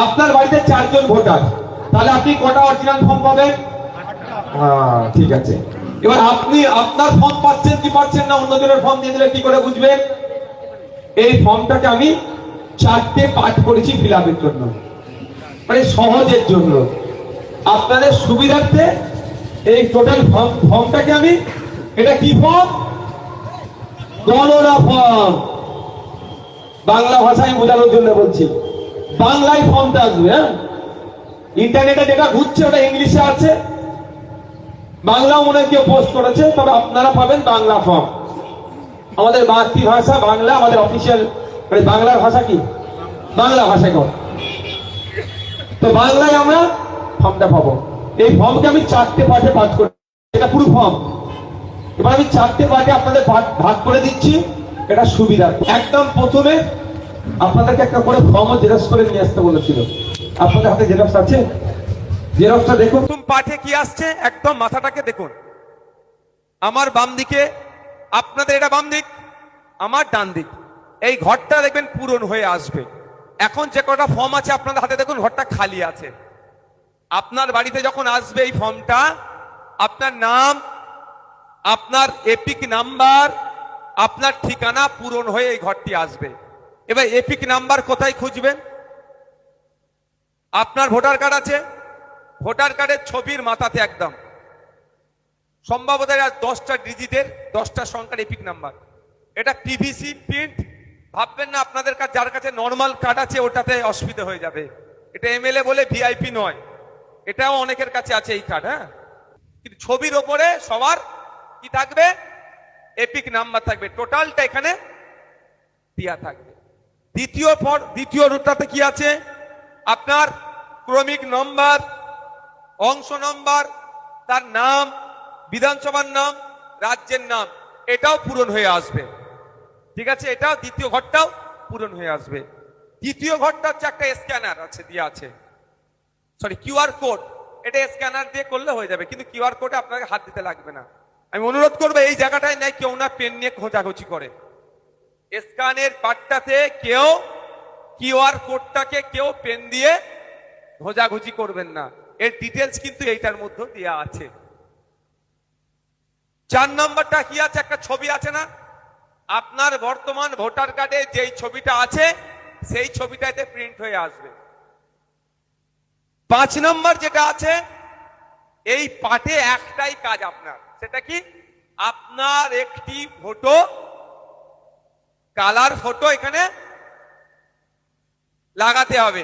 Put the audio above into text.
আপনার বাড়িতে 4 জন ভোটার, তাহলে আপনি কটা অরিজিনাল ফর্ম পাবেন? ঠিক আছে। এবার আপনি আপনার ফর্ম পাচ্ছেন কি পাচ্ছেন না, অন্যজনের ফর্ম দিয়ে দিলে কি করে বুঝবেন? এই ফর্মটাকে আমি 4টে পার্ট করেছি ফিল আপের জন্য, মানে সহজের জন্য আপনাদের সুবিধার্থে। এই টোটাল ফর্মটাকে আমি, এটা কি ফর্ম? গণনা ফর্ম। বাংলা ভাষায় বোঝানোর জন্য বলছি, বাংলায় ফর্মটা আসবে। হ্যাঁ, ইন্টারনেটে যেটা ঘুরছে ওটা ইংলিশে আছে, বাংলাও মনে কেউ পোস্ট করেছে, তবে আপনারা পাবেন বাংলা ফর্ম। আমাদের মাতৃভাষা বাংলা, আমাদের অফিসিয়াল বাংলার ভাষা কি? বাংলা ভাষায় কর। তো বাংলায় আমরা ফর্মটা পাবো। এই ফর্মকে আমি 4টে পার্টে ভাগ করি, এটা পুরো ফর্ম। এবার আমি 4টে পার্টে আপনাদের ভাগ করে দিচ্ছি, এটা সুবিধা। একদম প্রথমে আপনাদেরকে একটা করে ফর্ম জেরক্স করে নিয়ে আসতে বলেছিল। আপনাদের হাতে জেরক্স আছে? জেরক্সটা দেখুন। প্রথম পাঠে কি আসছে একদম মাথাটাকে দেখুন। আমার বাম দিকে, আপনাদের এটা বাম দিক, আমার ডান দিক। এই ঘরটা দেখবেন পূরণ হয়ে আসবে। এখন যে কটা ফর্ম আছে আপনাদের হাতে দেখুন, ঘরটা খালি আছে। আপনার বাড়িতে যখন আসবে এই ফর্মটা, আপনার নাম, আপনার এপিক নাম্বার, আপনার ঠিকানা পূরণ হয়ে এই ঘরটি আসবে। এবার এপিক নাম্বার কোথায় খুঁজবেন? আপনার ভোটার কার্ড আছে, ভোটার কার্ডের ছবির মাথাতে একদম সম্ভবত 10টা ডিজিটের 10টা সংখ্যার এপিক নাম্বার। এটা পিভিসি প্রিন্ট, ভাববেন না আপনাদের কাছে যার কাছে নর্মাল কার্ড আছে ওটাতে অসুবিধা হয়ে যাবে। এটা এমএলএ বলে ভিআইপি নয়, এটাও অনেকের কাছে আছে এই কার্ড। হ্যাঁ, কিন্তু ছবির ওপরে সবার কি থাকবে? এপিক নাম্বার থাকবে। টোটালটা এখানে দেয়া থাকবে। দ্বিতীয় রুটটাতে কি আছে? আপনার ক্রমিক নম্বর, অংশ নম্বর, তার নাম, বিধানসভার নাম, রাজ্যের নাম, এটাও পূরণ হয়ে আসবে। ঠিক আছে, এটাও দ্বিতীয় ঘরটাও পূরণ হয়ে আসবে। তৃতীয় ঘরটা হচ্ছে একটা স্ক্যানার আছে, দেওয়া আছে, সরি কিউআর কোড। এটা স্ক্যানার দিয়ে করলে হয়ে যাবে, কিন্তু কিউআর কোডে আপনাকে হাত দিতে লাগবে না। আমি অনুরোধ করবো এই জায়গাটায় নাই কেউ না পেন নিয়ে খোঁজাখুঁজি করে। স্ক্যানের পার্টটাতে কেউ কিউআর কোডটাকে কেউ পেন দিয়ে খোঁজাখুঁজি করবেন না, এর ডিটেলস কিন্তু এইটার মধ্যে দেওয়া আছে। 4 নম্বরটা কি আছে? একটা ছবি আছে না, আপনার বর্তমান ভোটার কার্ডে যেই ছবিটা আছে সেই ছবিটাতে প্রিন্ট হয়ে আসবে। 5 নম্বর যেটা আছে, এই পাঠে একটাই কাজ আপনার, সেটা কি? আপনার একটি ফটো, কালার ফটো এখানে লাগাতে হবে।